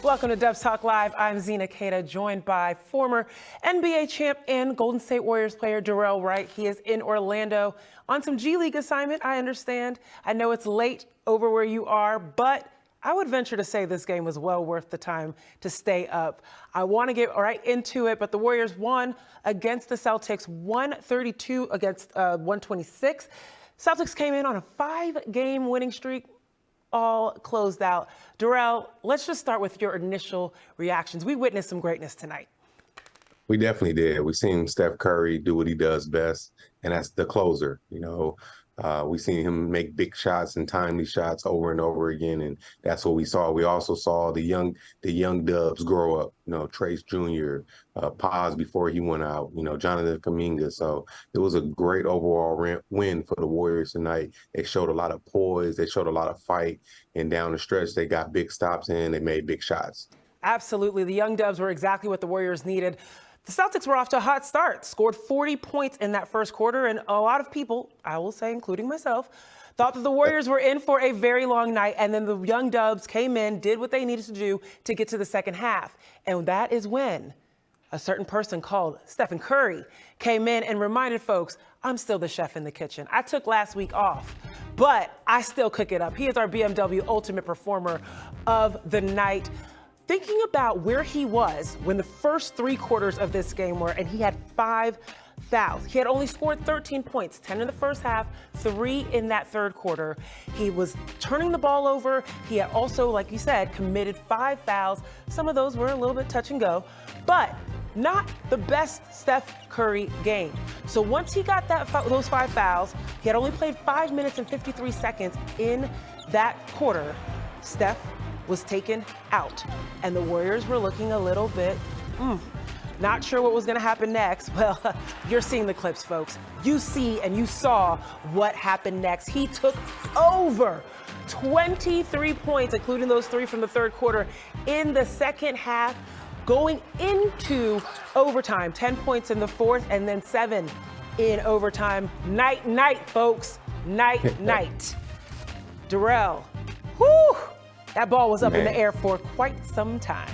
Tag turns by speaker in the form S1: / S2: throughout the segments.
S1: Welcome to Dubs Talk Live. I'm Zena, joined by former NBA champ and Golden State Warriors player Dorell Wright. He is in Orlando on some G League assignment, I understand. I know it's late over where you are, but I would venture to say this game was well worth the time to stay up. I want to get right into it, but the Warriors won against the Celtics, 132 against 126. Celtics came in on a 5-game winning streak, all closed out. Dorell, let's just start with your initial reactions. We witnessed some greatness tonight.
S2: We definitely did. We've seen Steph Curry do what he does best, and that's the closer. We've seen him make big shots and timely shots over and over again, and that's what we saw. We also saw the young Dubs grow up. Trayce Jr., pause before he went out. Jonathan Kaminga. So it was a great overall win for the Warriors tonight. They showed a lot of poise. They showed a lot of fight, and down the stretch, they got big stops in. They made big shots.
S1: Absolutely, the young Dubs were exactly what the Warriors needed. The Celtics were off to a hot start, scored 40 points in that first quarter, and a lot of people, I will say, including myself, thought that the Warriors were in for a very long night, and then the young Dubs came in, did what they needed to do to get to the second half. And that is when a certain person called Steph Curry came in and reminded folks, I'm still the chef in the kitchen. I took last week off, but I still cook it up. He is our BMW Ultimate Performer of the night. Thinking about where he was when the first 3 quarters of this game were, and he had 5 fouls. He had only scored 13 points, 10 in the first half, 3 in that third quarter. He was turning the ball over. He had also, like you said, committed 5 fouls. Some of those were a little bit touch and go, but not the best Steph Curry game. So once he got those 5 fouls, he had only played 5 minutes and 53 seconds in that quarter. Steph was taken out, and the Warriors were looking a little bit, not sure what was going to happen next. Well, you're seeing the clips, folks. You see and you saw what happened next. He took over 23 points, including those 3 from the third quarter, in the second half, going into overtime. 10 points in the fourth, and then 7 in overtime. Night, folks. Night. Dorell, whew. That ball was up in the air for quite some time.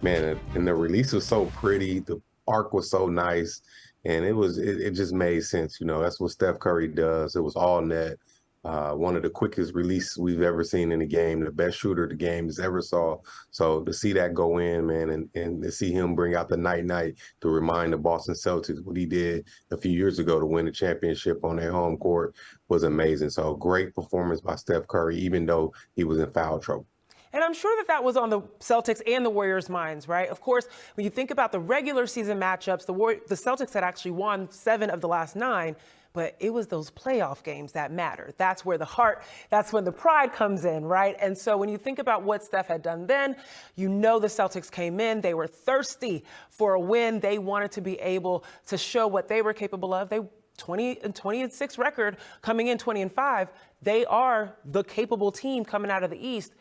S2: Man, and the release was so pretty. The arc was so nice, and it just made sense. That's what Steph Curry does. It was all net. One of the quickest releases we've ever seen in the game, the best shooter the game has ever saw. So to see that go in, man, and to see him bring out the night to remind the Boston Celtics what he did a few years ago to win the championship on their home court was amazing. So great performance by Steph Curry, even though he was in foul trouble.
S1: And I'm sure that was on the Celtics and the Warriors' minds, right? Of course, when you think about the regular season matchups, the Celtics had actually won 7 of the last 9. But it was those playoff games that matter. That's where the heart, that's when the pride comes in, right? And so when you think about what Steph had done then, the Celtics came in. They were thirsty for a win. They wanted to be able to show what they were capable of. They 20-6 record coming in 20-5. They are the capable team coming out of the East.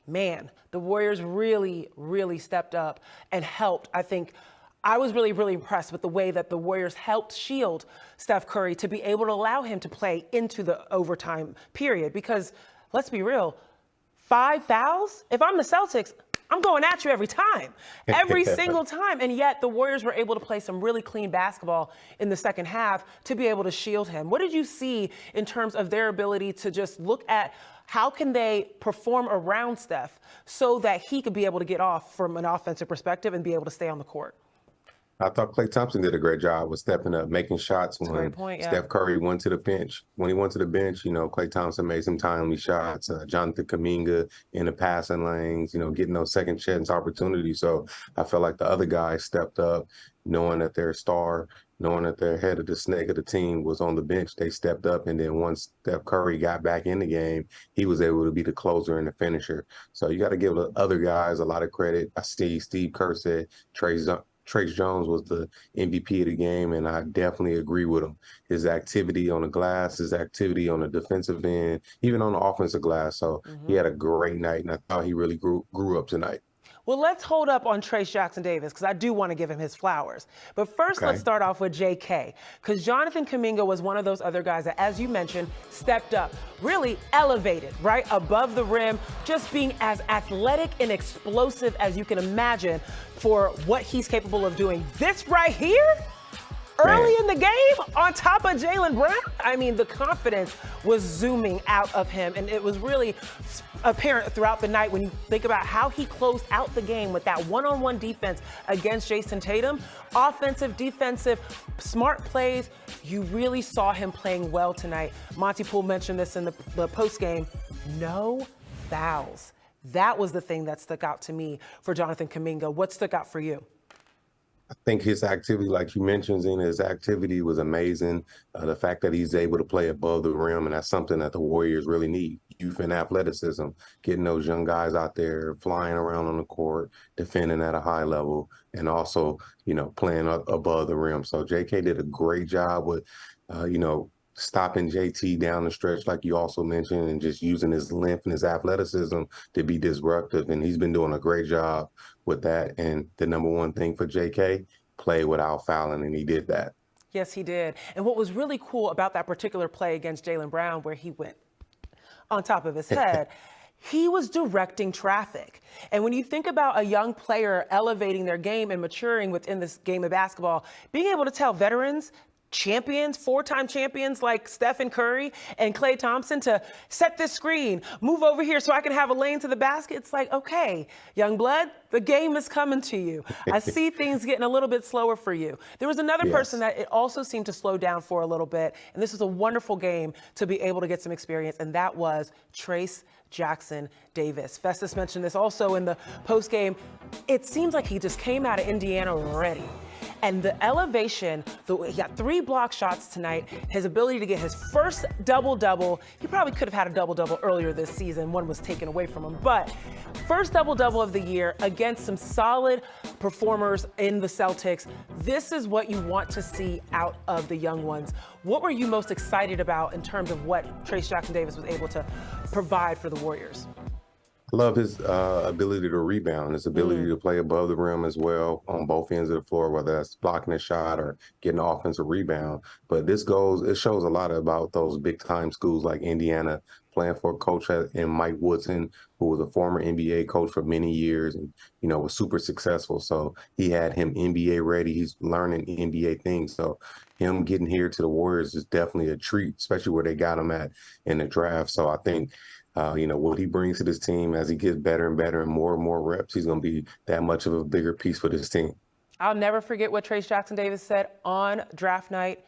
S1: Man, the Warriors really, really stepped up and helped, I think. I was really, really impressed with the way that the Warriors helped shield Steph Curry to be able to allow him to play into the overtime period. Because let's be real, 5 fouls? If I'm the Celtics, I'm going at you every time, every single time. And yet the Warriors were able to play some really clean basketball in the second half to be able to shield him. What did you see in terms of their ability to just look at how can they perform around Steph so that he could be able to get off from an offensive perspective and be able to stay on the court?
S2: I thought Klay Thompson did a great job with stepping up, making shots when Steph Curry went to the bench. When he went to the bench, Klay Thompson made some timely shots. Jonathan Kaminga in the passing lanes, getting those second chance opportunities. So I felt like the other guys stepped up, knowing that their star, knowing that their head of the snake of the team was on the bench. They stepped up, and then once Steph Curry got back in the game, he was able to be the closer and the finisher. So you got to give the other guys a lot of credit. I see Steve Kerr said Trayce Jones was the MVP of the game, and I definitely agree with him. His activity on the glass, his activity on the defensive end, even on the offensive glass. So he had a great night, and I thought he really grew up tonight.
S1: Well, let's hold up on Trayce Jackson-Davis because I do want to give him his flowers. But first, let's start off with JK, because Jonathan Kaminga was one of those other guys that, as you mentioned, stepped up, really elevated, right, above the rim, just being as athletic and explosive as you can imagine for what he's capable of doing. This right here, early in the game, on top of Jaylen Brown, I mean, the confidence was zooming out of him, and it was really apparent throughout the night when you think about how he closed out the game with that one-on-one defense against Jason Tatum. Offensive, defensive, smart plays. You really saw him playing well tonight. Monte Poole mentioned this in the postgame. No fouls. That was the thing that stuck out to me for Jonathan Kaminga. What stuck out for you?
S2: I think his activity, like you mentioned, Zena, his activity was amazing. The fact that he's able to play above the rim, and that's something that the Warriors really need. Youth and athleticism, getting those young guys out there flying around on the court, defending at a high level, and also, playing above the rim. So JK did a great job with, stopping JT down the stretch, like you also mentioned, and just using his length and his athleticism to be disruptive. And he's been doing a great job with that. And the number one thing for JK, play without fouling, and he did that.
S1: Yes, he did. And what was really cool about that particular play against Jaylen Brown, where he went on top of his head, he was directing traffic. And when you think about a young player elevating their game and maturing within this game of basketball, being able to tell veterans, champions, four-time champions like Steph Curry and Klay Thompson to set this screen, move over here so I can have a lane to the basket. It's like, okay, young blood, the game is coming to you. I see things getting a little bit slower for you. There was another person that it also seemed to slow down for a little bit, and this was a wonderful game to be able to get some experience, and that was Trayce Jackson-Davis. Festus mentioned this also in the postgame. It seems like he just came out of Indiana ready. And the elevation, he got 3 block shots tonight, his ability to get his first double-double. He probably could have had a double-double earlier this season. One was taken away from him. But first double-double of the year against some solid performers in the Celtics. This is what you want to see out of the young ones. What were you most excited about in terms of what Trayce Jackson-Davis was able to provide for the Warriors?
S2: I love his ability to rebound, his ability to play above the rim as well on both ends of the floor, whether that's blocking a shot or getting an offensive rebound. But it shows a lot about those big time schools like Indiana, playing for a coach in Mike Woodson, who was a former NBA coach for many years and, was super successful. So he had him NBA ready. He's learning NBA things. So him getting here to the Warriors is definitely a treat, especially where they got him at in the draft. So I think what he brings to this team as he gets better and better and more reps, he's going to be that much of a bigger piece for this team.
S1: I'll never forget what Trayce Jackson-Davis said on draft night.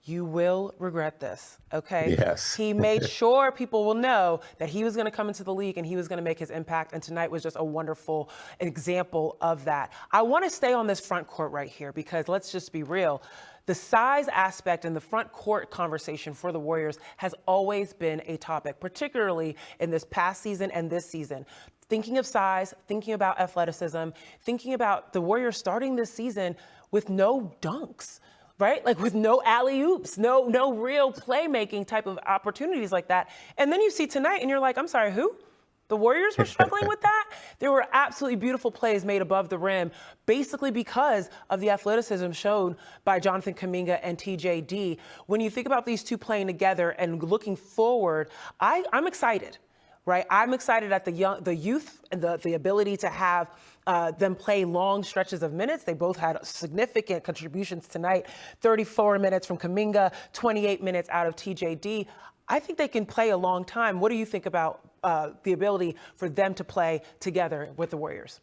S1: You will regret this, okay?
S2: Yes.
S1: He made sure people will know that he was going to come into the league and he was going to make his impact, and tonight was just a wonderful example of that. I want to stay on this front court right here because let's just be real. The size aspect and the front court conversation for the Warriors has always been a topic, particularly in this past season and this season. Thinking of size, thinking about athleticism, thinking about the Warriors starting this season with no dunks, right? Like with no alley-oops, no real playmaking type of opportunities like that. And then you see tonight and you're like, I'm sorry, who? The Warriors were struggling with that? There were absolutely beautiful plays made above the rim, basically because of the athleticism shown by Jonathan Kaminga and TJD. When you think about these two playing together and looking forward, I'm excited, right? I'm excited at the youth and the ability to have them play long stretches of minutes. They both had significant contributions tonight. 34 minutes from Kaminga, 28 minutes out of TJD. I think they can play a long time. What do you think about the ability for them to play together with the Warriors?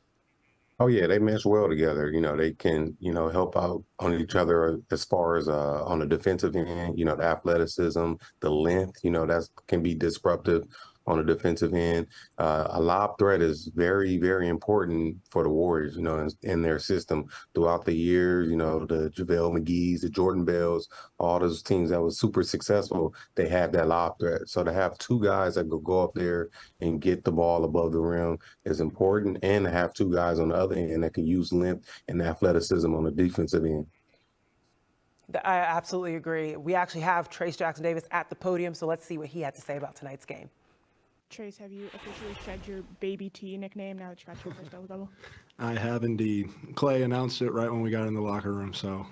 S2: Oh, yeah, they mesh well together. They can, help out on each other as far as on the defensive end, the athleticism, the length, that can be disruptive on the defensive end. A lob threat is very, very important for the Warriors, in their system throughout the years, the JaVale McGee's, the Jordan Bells, all those teams that was super successful, they had that lob threat. So to have two guys that could go up there and get the ball above the rim is important, and to have two guys on the other end that can use length and athleticism on the defensive end.
S1: I absolutely agree. We actually have Trayce Jackson-Davis at the podium, so let's see what he had to say about tonight's game.
S3: Trayce, have you officially shed your Baby T nickname now that you got your first double-double?
S4: I have indeed. Klay announced it right when we got in the locker room, so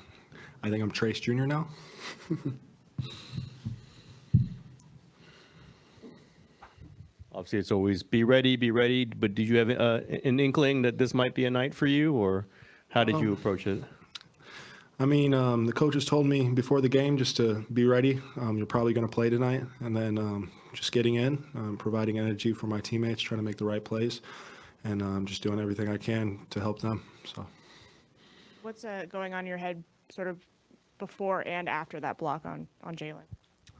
S4: I think I'm Trayce Jr. now.
S5: Obviously, it's always be ready, but did you have an inkling that this might be a night for you, or how did you approach it?
S4: I mean, the coaches told me before the game just to be ready. You're probably going to play tonight, and then just getting in, providing energy for my teammates, trying to make the right plays, and just doing everything I can to help them. So,
S3: What's going on in your head sort of before and after that block on Jalen?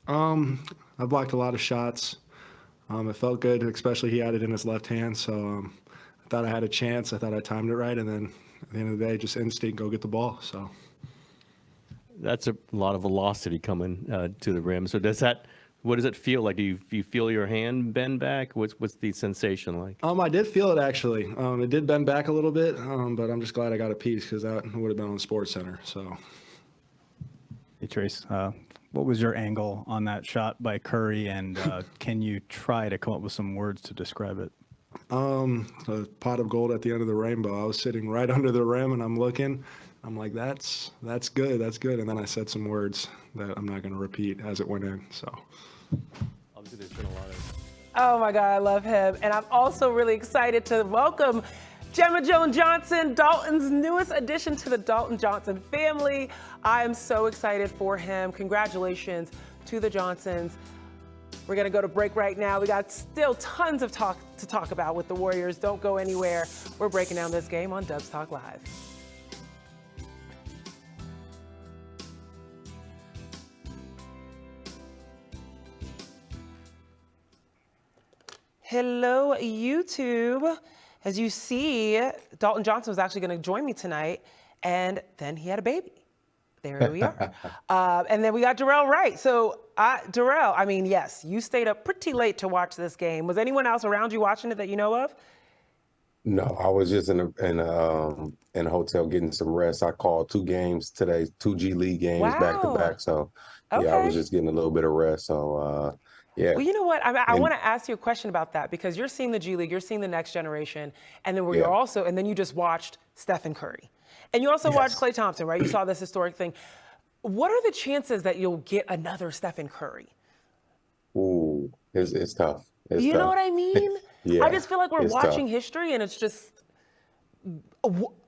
S4: I blocked a lot of shots. It felt good, especially he had it in his left hand, so I thought I had a chance. I thought I timed it right, and then at the end of the day, just instinct, go get the ball. So.
S5: That's a lot of velocity coming to the rim. So what does it feel like? Do you feel your hand bend back? What's the sensation like?
S4: I did feel it actually. It did bend back a little bit, but I'm just glad I got a piece because that would have been on Sports Center. So.
S6: Hey Trayce, what was your angle on that shot by Curry, and can you try to come up with some words to describe it?
S4: A pot of gold at the end of the rainbow. I was sitting right under the rim, and I'm looking. I'm like, that's good, and then I said some words that I'm not going to repeat as it went in. So.
S5: Obviously, there's been a lot of.
S1: Oh my God, I love him. And I'm also really excited to welcome Gemma Jones-Johnson, Dalton's newest addition to the Dalton Johnson family. I am so excited for him. Congratulations to the Johnsons. We're going to go to break right now. We got still tons of talk to talk about with the Warriors. Don't go anywhere. We're breaking down this game on Dubs Talk Live. Hello, YouTube. As you see, Dalton Johnson was actually going to join me tonight, and then he had a baby. There we are. And then we got Darrell Wright. So, Darrell, I mean, yes, you stayed up pretty late to watch this game. Was anyone else around you watching it that you know of?
S2: No, I was just in a hotel getting some rest. I called 2 games today, 2 G League games back to back. So, yeah, I was just getting a little bit of rest. So, yeah.
S1: Well, you know what? I want to ask you a question about that because you're seeing the G League, you're seeing the next generation, and then you're also, and then you just watched Stephen Curry. And you also watched Klay Thompson, right? You saw this historic thing. What are the chances that you'll get another Stephen Curry?
S2: Ooh, it's tough. It's
S1: you
S2: tough.
S1: know what I mean?
S2: Yeah,
S1: I just feel like we're watching
S2: tough.
S1: history and it's just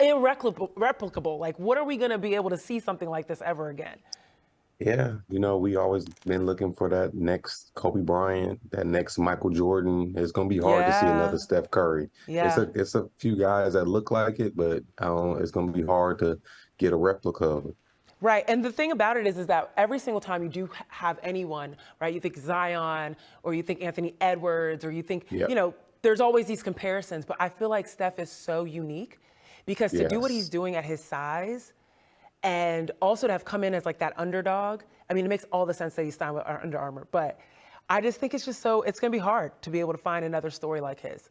S1: irreplicable. Like, what are we going to be able to see something like this ever again?
S2: Yeah, we always been looking for that next Kobe Bryant, that next Michael Jordan. It's going to be hard to see another Steph Curry.
S1: Yeah.
S2: It's a few guys that look like it, but it's going to be hard to get a replica of it.
S1: Right, and the thing about it is that every single time you do have anyone, right, you think Zion or you think Anthony Edwards or you think, there's always these comparisons, but I feel like Steph is so unique because to do what he's doing at his size and also to have come in as like that underdog, I mean, it makes all the sense that he's signed with Under Armour, but I just think it's just it's going to be hard to be able to find another story like his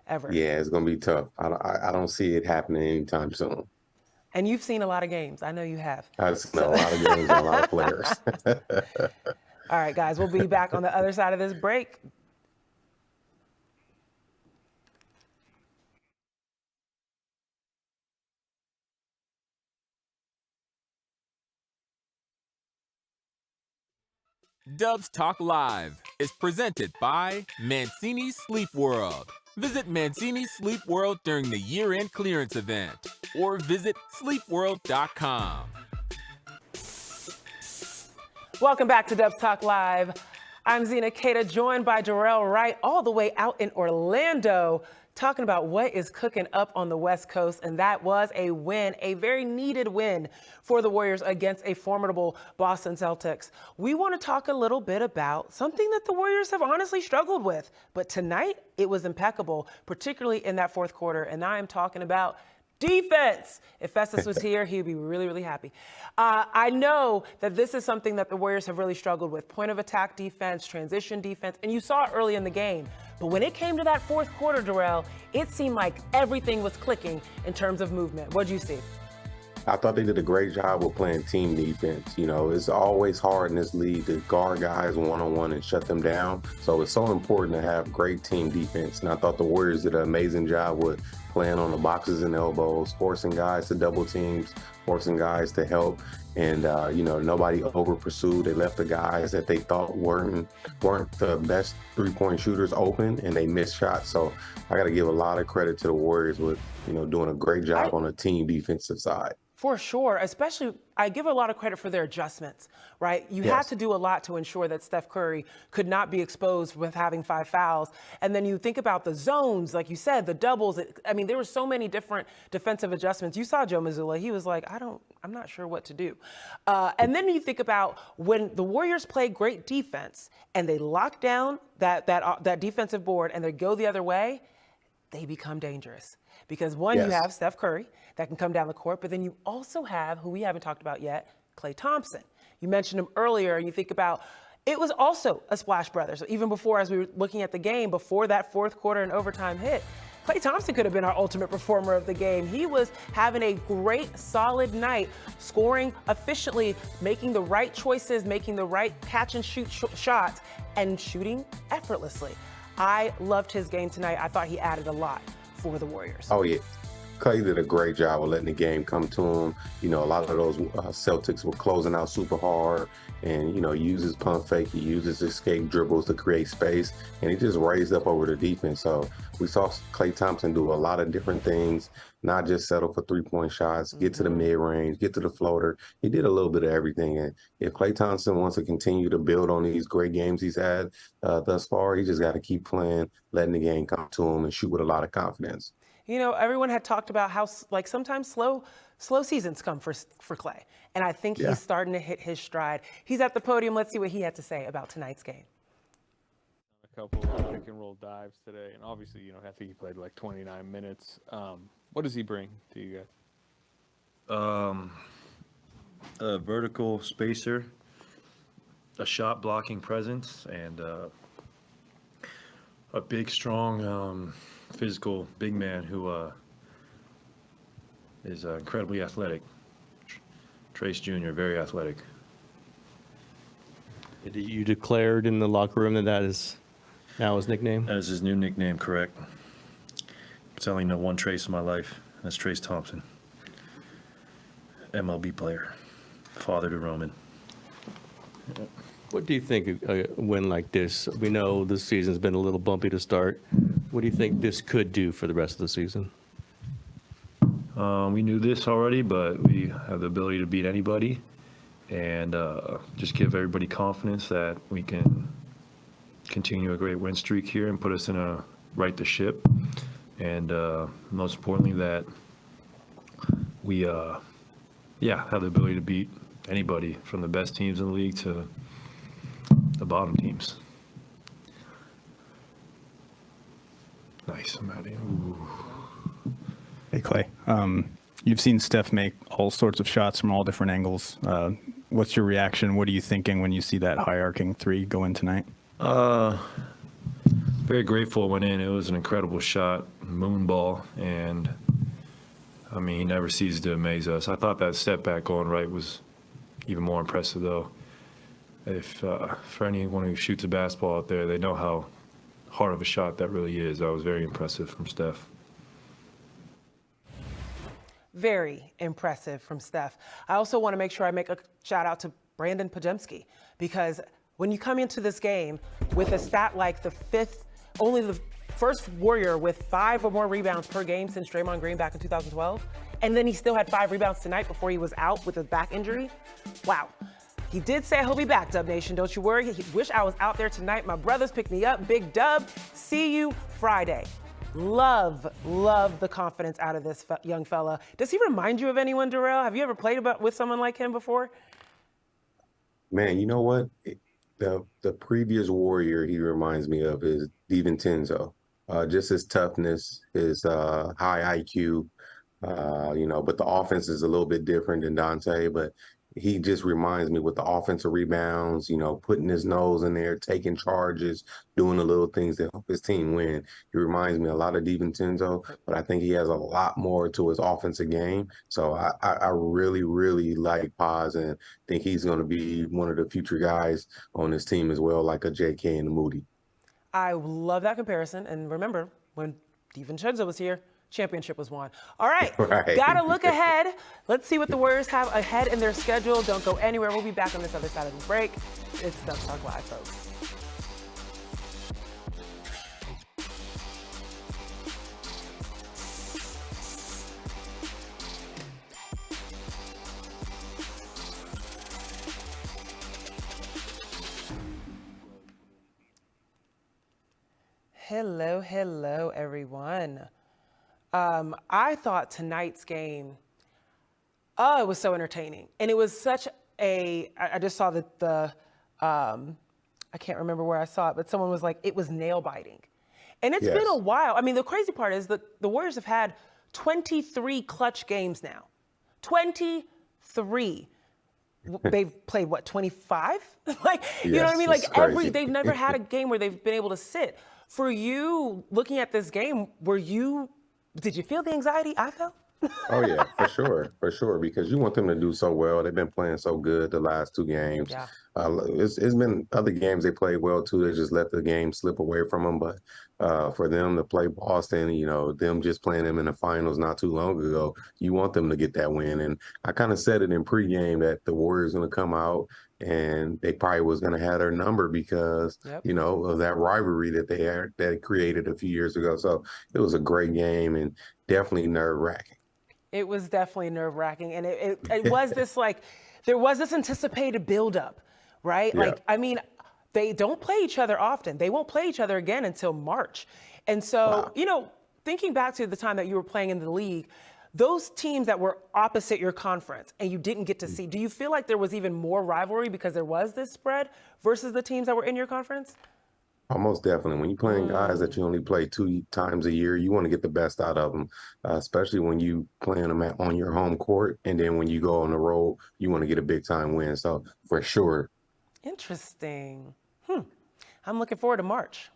S1: ever.
S2: Yeah, it's going to be tough. I don't see it happening anytime soon.
S1: And you've seen a lot of games. I know you have.
S2: I've seen a lot of games and a lot of players.
S1: All right, guys, we'll be back on the other side of this break.
S7: Dubs Talk Live is presented by Mancini's Sleep World. Visit Mancini's Sleep World during the year-end clearance event or visit sleepworld.com.
S1: Welcome back to Dubs Talk Live. I'm Zena, Keita, joined by Darrell Wright all the way out in Orlando, talking about what is cooking up on the West Coast, and that was a win, a very needed win for the Warriors against a formidable Boston Celtics. We want to talk a little bit about something that the Warriors have honestly struggled with, but tonight it was impeccable, particularly in that fourth quarter, and I am talking about defense. If Festus was here, he'd be really, really happy. I know that this is something that the Warriors have really struggled with, point of attack defense, transition defense, and you saw it early in the game. But when it came to that fourth quarter, Darrell, it seemed like everything was clicking in terms of movement. What'd you see?
S2: I thought they did a great job with playing team defense. You know, it's always hard in this league to guard guys one-on-one and shut them down. So it's so important to have great team defense. And I thought the Warriors did an amazing job with playing on the boxes and elbows, forcing guys to double teams, forcing guys to help. And, you know, nobody over pursued. They left the guys that they thought weren't the best three-point shooters open, and they missed shots. So I got to give a lot of credit to the Warriors with, you know, doing a great job on the team defensive side.
S1: For sure, especially I give a lot of credit for their adjustments, right? You had to do a lot to ensure that Steph Curry could not be exposed with having 5 fouls. And then you think about the zones, like you said, the doubles. I mean, there were so many different defensive adjustments. You saw Joe Mazzulla. He was like, I'm not sure what to do. And then you think about when the Warriors play great defense and they lock down that defensive board and they go the other way, they become dangerous. Because one, you have Steph Curry that can come down the court, but then you also have, who we haven't talked about yet, Klay Thompson. You mentioned him earlier, and you think about, it was also a Splash Brothers. Even before, as we were looking at the game, before that fourth quarter and overtime hit, Klay Thompson could have been our ultimate performer of the game. He was having a great, solid night, scoring efficiently, making the right choices, making the right catch-and-shoot shots, and shooting effortlessly. I loved his game tonight. I thought he added a lot for the Warriors.
S2: Oh, yeah. Klay did a great job of letting the game come to him. You know, a lot of those Celtics were closing out super hard, and, you know, he uses pump fake, he uses escape dribbles to create space, and he just raised up over the defense. So we saw Klay Thompson do a lot of different things, not just settle for three-point shots, get to the mid-range, get to the floater. He did a little bit of everything. And if Klay Thompson wants to continue to build on these great games he's had thus far, he just got to keep playing, letting the game come to him, and shoot with a lot of confidence.
S1: You know, everyone had talked about how, like, sometimes slow seasons come for Klay. And I think he's starting to hit his stride. He's at the podium. Let's see what he had to say about tonight's game.
S8: A couple of pick and roll dives today. And obviously, you know, I think he played like 29 minutes. What does he bring to you guys?
S9: A vertical spacer, a shot blocking presence, and a big, strong, physical big man who is incredibly athletic. Trayce Jr., very athletic.
S5: You declared in the locker room that is now his nickname?
S9: That is his new nickname, correct. It's only one Trayce in my life. That's Trayce Thompson. MLB player. Father to Roman.
S5: What do you think a win like this? We know this season's been a little bumpy to start. What do you think this could do for the rest of the season?
S9: We knew this already, but we have the ability to beat anybody, and just give everybody confidence that we can continue a great win streak here and put us in a right to ship, and most importantly that we have the ability to beat anybody from the best teams in the league to the bottom teams. Nice, Matty.
S6: Hey, Klay. You've seen Steph make all sorts of shots from all different angles. What's your reaction? What are you thinking when you see that high arcing three go in tonight?
S9: Very grateful it went in. It was an incredible shot, moon ball, and I mean, he never ceases to amaze us. I thought that step back going right was even more impressive, though. If for anyone who shoots a basketball out there, they know how hard of a shot that really is. That was very impressive from Steph.
S1: Very impressive from Steph. I also want to make sure I make a shout out to Brandon Podziemski, because when you come into this game with a stat like only the first Warrior with 5 or more rebounds per game since Draymond Green back in 2012, and then he still had 5 rebounds tonight before he was out with a back injury. Wow. He did say he'll be back, Dub Nation. Don't you worry. He wish I was out there tonight. My brothers picked me up. Big Dub. See you Friday. Love the confidence out of this young fella. Does he remind you of anyone, Darrell? Have you ever played with someone like him before?
S2: Man, you know what? The previous Warrior he reminds me of is DiVincenzo. Just his toughness, his high IQ, but the offense is a little bit different than Dante. But he just reminds me with the offensive rebounds, putting his nose in there, taking charges, doing the little things that help his team win. He reminds me a lot of DiVincenzo, but I think he has a lot more to his offensive game. So I really, really like Paz and think he's going to be one of the future guys on this team as well, like a JK and a Moody.
S1: I love that comparison. And remember, when DiVincenzo was here, championship was won. All right, gotta look ahead. Let's see what the Warriors have ahead in their schedule. Don't go anywhere. We'll be back on this other side of the break. It's Let's Talk Live, folks. Hello, everyone. I thought tonight's game, it was so entertaining. And it was such I just saw that I can't remember where I saw it, but someone was like, it was nail biting. And it's been a while. I mean, the crazy part is that the Warriors have had 23 clutch games now. 23. They've played, 25? You know what I mean? They've never had a game where they've been able to sit. For you, looking at this game, did you feel the anxiety I felt?
S2: Oh, yeah, for sure, because you want them to do so well. They've been playing so good the last 2 games.
S1: Yeah.
S2: It's been other games they played well, too. They just let the game slip away from them. But for them to play Boston, them just playing them in the finals not too long ago, you want them to get that win. And I kind of said it in pregame that the Warriors going to come out and they probably was going to have their number because, of that rivalry that they created a few years ago. So it was a great game and definitely nerve-wracking.
S1: It was definitely nerve-wracking. And it was this, there was this anticipated buildup, right?
S2: Yeah.
S1: They don't play each other often. They won't play each other again until March. And so, thinking back to the time that you were playing in the league, those teams that were opposite your conference and you didn't get to see, do you feel like there was even more rivalry because there was this spread versus the teams that were in your conference?
S2: Almost definitely. When you're playing guys that you only play 2 times a year, you want to get the best out of them, especially when you playing them on your home court. And then when you go on the road, you want to get a big time win. So for sure.
S1: Interesting. I'm looking forward to March.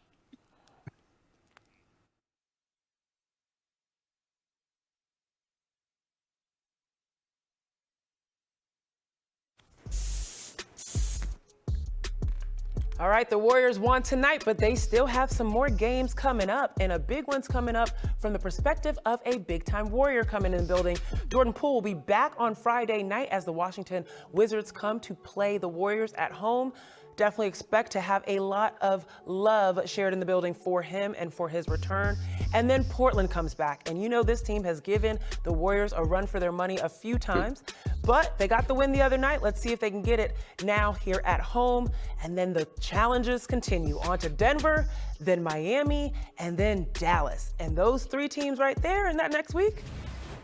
S1: All right, the Warriors won tonight, but they still have some more games coming up, and a big one's coming up from the perspective of a big-time Warrior coming in the building. Jordan Poole will be back on Friday night as the Washington Wizards come to play the Warriors at home. Definitely expect to have a lot of love shared in the building for him and for his return. And then Portland comes back. And this team has given the Warriors a run for their money a few times, but they got the win the other night. Let's see if they can get it now here at home. And then the challenges continue on to Denver, then Miami, and then Dallas. And those 3 teams right there in that next week,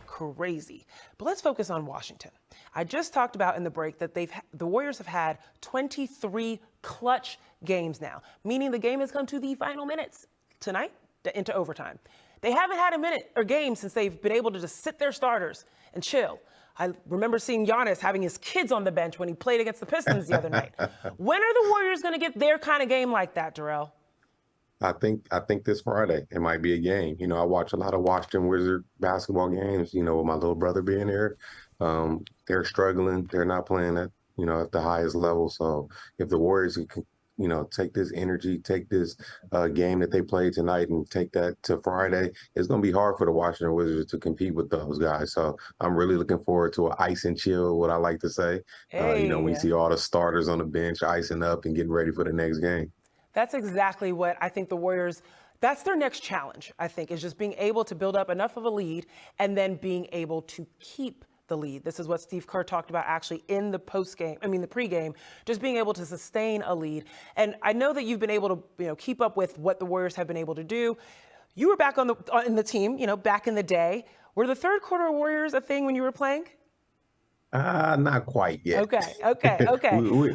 S1: crazy. But let's focus on Washington. I just talked about in the break that the Warriors have had 23 clutch games now, meaning the game has come to the final minutes tonight into overtime. They haven't had a minute or game since they've been able to just sit their starters and chill. I remember seeing Giannis having his kids on the bench when he played against the Pistons the other night. When are the Warriors going to get their kind of game like that, Darrell?
S2: I think this Friday it might be a game. I watch a lot of Washington Wizard basketball games, with my little brother being there. They're struggling. They're not playing at the highest level. So if the Warriors can, take this energy, take this game that they played tonight and take that to Friday, it's going to be hard for the Washington Wizards to compete with those guys. So I'm really looking forward to an ice and chill, what I like to say. When you see all the starters on the bench icing up and getting ready for the next game.
S1: That's exactly what I think the Warriors, that's their next challenge, I think, is just being able to build up enough of a lead and then being able to keep the lead. This is what Steve Kerr talked about actually in the pregame, just being able to sustain a lead. And I know that you've been able to, keep up with what the Warriors have been able to do. You were back in the team, back in the day. Were the third quarter Warriors a thing when you were playing?
S2: Not quite yet.
S1: Okay.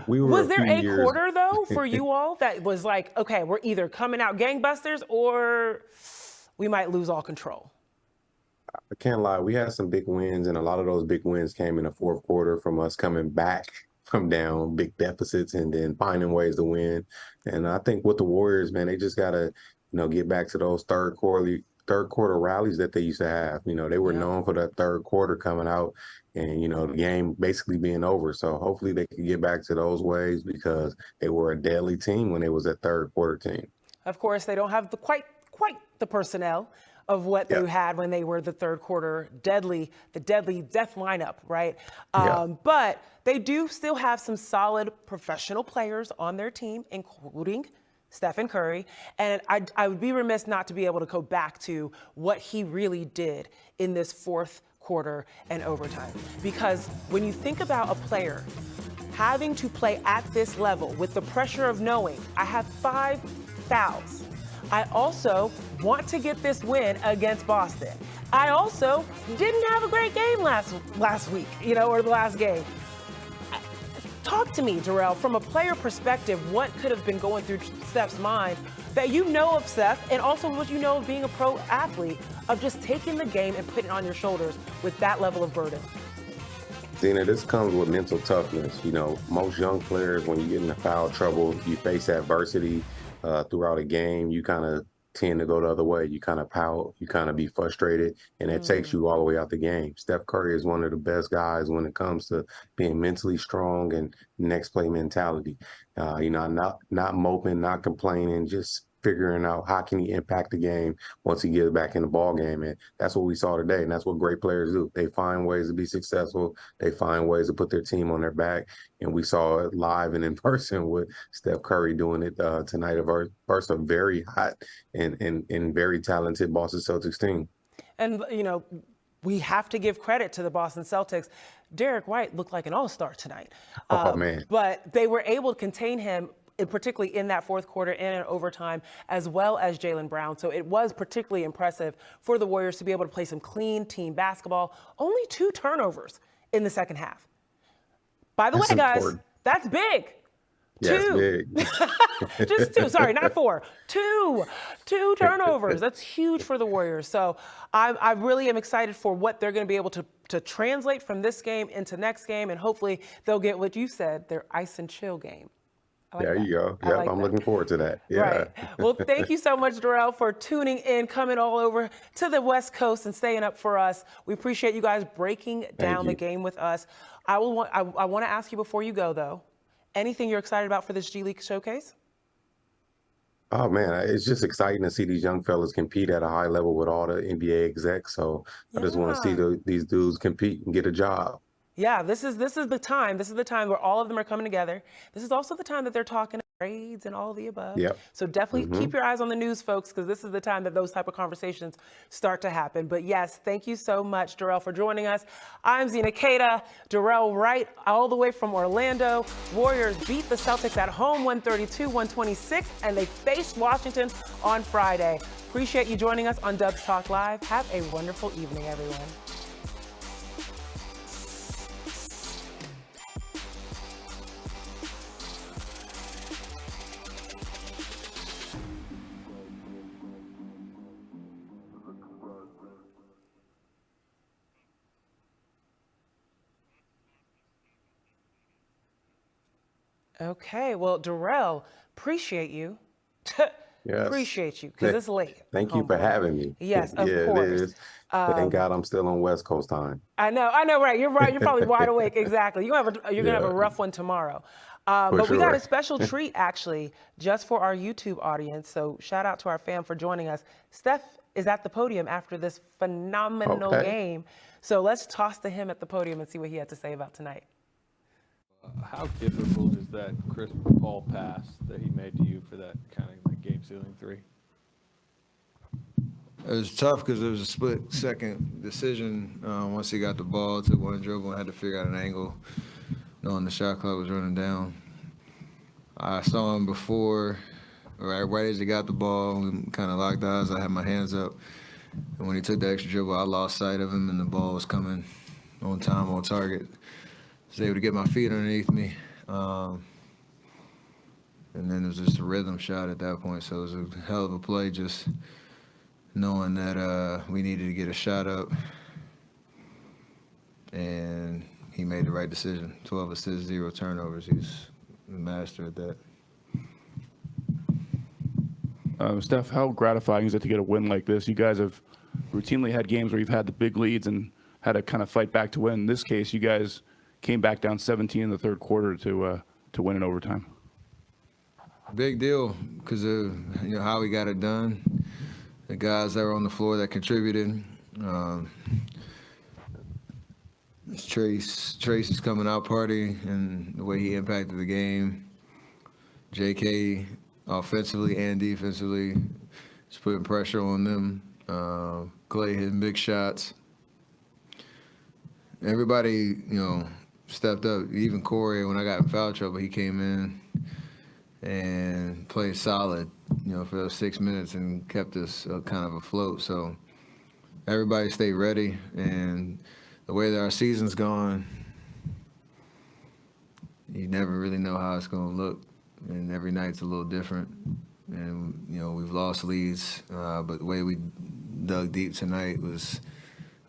S2: we were
S1: was there a
S2: years...
S1: quarter, though, for you all that was like, okay, we're either coming out gangbusters or we might lose all control?
S2: I can't lie. We had some big wins, and a lot of those big wins came in the fourth quarter from us coming back from down big deficits and then finding ways to win. And I think with the Warriors, man, they just gotta, get back to those third quarter rallies that they used to have. They were known for that third quarter coming out and, the game basically being over. So hopefully they can get back to those ways because they were a deadly team when they was a third quarter team.
S1: Of course, they don't have the quite the personnel of what they had when they were the third quarter deadly death lineup, right? But they do still have some solid professional players on their team, including Stephen Curry. And I would be remiss not to be able to go back to what he really did in this fourth quarter and overtime. Because when you think about a player having to play at this level with the pressure of knowing I have 5 fouls, I also want to get this win against Boston. I also didn't have a great game last week, or the last game. Talk to me, Darrell, from a player perspective, what could have been going through Steph's mind that you know of Steph, and also what you know of being a pro athlete, of just taking the game and putting it on your shoulders with that level of burden?
S2: Zena, this comes with mental toughness. Most young players, when you get into foul trouble, you face adversity throughout a game, you kind of tend to go the other way. You kind of pout, you kind of be frustrated, and it takes you all the way out the game. Steph Curry is one of the best guys when it comes to being mentally strong and next play mentality. Not moping, not complaining, just figuring out how can he impact the game once he gets back in the ball game. And that's what we saw today. And that's what great players do. They find ways to be successful. They find ways to put their team on their back. And we saw it live and in person with Steph Curry doing it tonight versus a very hot and very talented Boston Celtics team. And,
S1: we have to give credit to the Boston Celtics. Derek White looked like an all-star tonight.
S2: Oh, man.
S1: But they were able to contain him, particularly in that fourth quarter and in overtime, as well as Jaylen Brown. So it was particularly impressive for the Warriors to be able to play some clean team basketball. Only 2 turnovers in the second half. By the way, guys,
S2: important.
S1: That's big.
S2: Yeah,
S1: 2.
S2: big.
S1: Just 2. Sorry, not 4. 2 turnovers. That's huge for the Warriors. So I really am excited for what they're going to be able to translate from this game into next game. And hopefully they'll get what you said, their ice and chill game.
S2: There you go. Yep, I'm looking forward to that. Yeah.
S1: Right. Well, thank you so much, Darrell, for tuning in, coming all over to the West Coast and staying up for us. We appreciate you guys breaking down the game with us. I want to ask you before you go, though, anything you're excited about for this G League showcase?
S2: Oh, man, it's just exciting to see these young fellas compete at a high level with all the NBA execs. So I just want to see these dudes compete and get a job.
S1: Yeah, this is the time. This is the time where all of them are coming together. This is also the time that they're talking trades and all of the above.
S2: Yep.
S1: So definitely keep your eyes on the news, folks, because this is the time that those type of conversations start to happen. But yes, thank you so much, Darrell, for joining us. I'm Zena Keita, Darrell Wright, all the way from Orlando. Warriors beat the Celtics at home 132-126, and they faced Washington on Friday. Appreciate you joining us on Dubs Talk Live. Have a wonderful evening, everyone. Okay, well, Darrell, appreciate you.
S2: Yes.
S1: Appreciate you, because it's late.
S2: Thank you for having me.
S1: Yes, of
S2: yeah,
S1: course.
S2: It is. Thank God I'm still on West Coast time.
S1: I know, right. You're right. You're probably wide awake. Exactly. You're gonna have a rough one tomorrow. But we got a special treat actually, just for our YouTube audience. So shout out to our fam for joining us. Steph is at the podium after this phenomenal game. So let's toss to him at the podium and see what he had to say about tonight.
S8: How difficult is that Chris Paul pass that he made to you for that kind of like game-sealing 3?
S10: It was tough because it was a split-second decision. Once he got the ball, took one dribble and had to figure out an angle, knowing the shot clock was running down. I saw him before, right as he got the ball, we kind of locked eyes. I had my hands up. And when he took the extra dribble, I lost sight of him, and the ball was coming on time, on target. I was able to get my feet underneath me. And then it was just a rhythm shot at that point. So it was a hell of a play, just knowing that we needed to get a shot up, and he made the right decision. 12 assists, 0 turnovers. He's a master at that.
S11: Steph, how gratifying is it to get a win like this? You guys have routinely had games where you've had the big leads and had to kind of fight back to win. In this case, you guys came back down 17 in the third quarter to win in overtime.
S10: Big deal because of how we got it done. The guys that were on the floor that contributed. Trayce's coming out party and the way he impacted the game. JK offensively and defensively, just putting pressure on them. Klay hitting big shots. Everybody, stepped up. Even Corey, when I got in foul trouble, he came in and played solid, for those 6 minutes and kept us kind of afloat. So everybody stayed ready, and the way that our season's gone, you never really know how it's going to look, and every night's a little different. And, we've lost leads, but the way we dug deep tonight was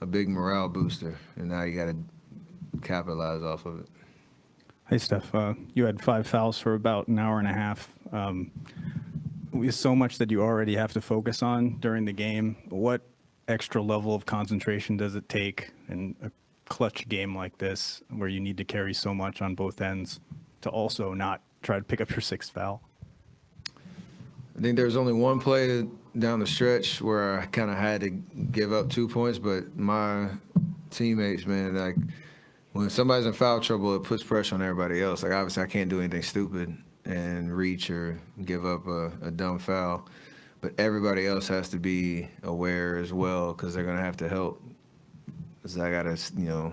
S10: a big morale booster, and now you got to capitalize off of it.
S6: Hey, Steph, you had 5 fouls for about an hour and a half. With so much that you already have to focus on during the game, what extra level of concentration does it take in a clutch game like this where you need to carry so much on both ends to also not try to pick up your 6th foul?
S10: I think there was only one play down the stretch where I kind of had to give up 2 points, but my teammates, man, like when somebody's in foul trouble, it puts pressure on everybody else. Like obviously I can't do anything stupid and reach or give up a dumb foul, but everybody else has to be aware as well because they're going to have to help. Because I got to,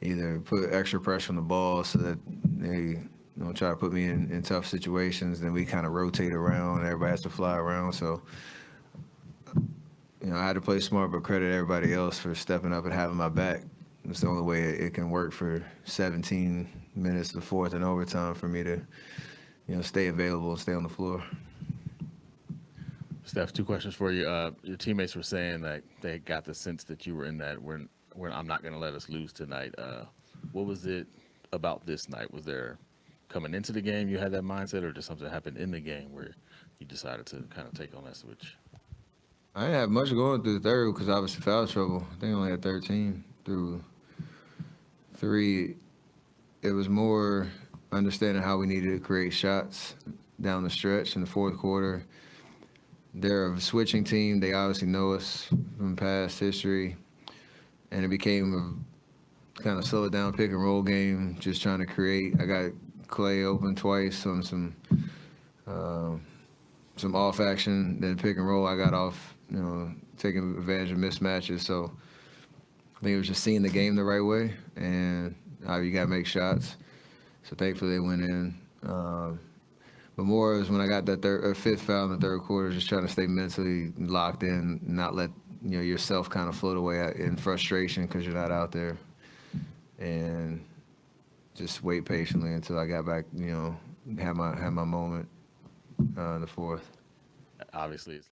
S10: either put extra pressure on the ball so that they don't try to put me in tough situations. Then we kind of rotate around. Everybody has to fly around. So, I had to play smart, but credit everybody else for stepping up and having my back. It's the only way it can work for 17 minutes of fourth and overtime for me to, stay available and stay on the floor.
S12: Steph, 2 questions for you. Your teammates were saying that they got the sense that you were in that I'm not going to let us lose tonight. What was it about this night? Was there coming into the game you had that mindset, or just something happened in the game where you decided to kind of take on that switch?
S10: I didn't have much going through the third because obviously foul trouble. I think I only had 13 through 3. It was more understanding how we needed to create shots down the stretch in the fourth quarter. They're a switching team. They obviously know us from past history. And it became a kind of slow it down pick and roll game, just trying to create. I got Klay open twice on some off action. Then pick and roll, I got off, taking advantage of mismatches. So I think it was just seeing the game the right way and how you got to make shots. So thankfully they went in. But more is when I got that 5th foul in the third quarter, just trying to stay mentally locked in, not let yourself kind of float away in frustration because you're not out there, and just wait patiently until I got back. Had my moment in the fourth.
S12: Obviously, it's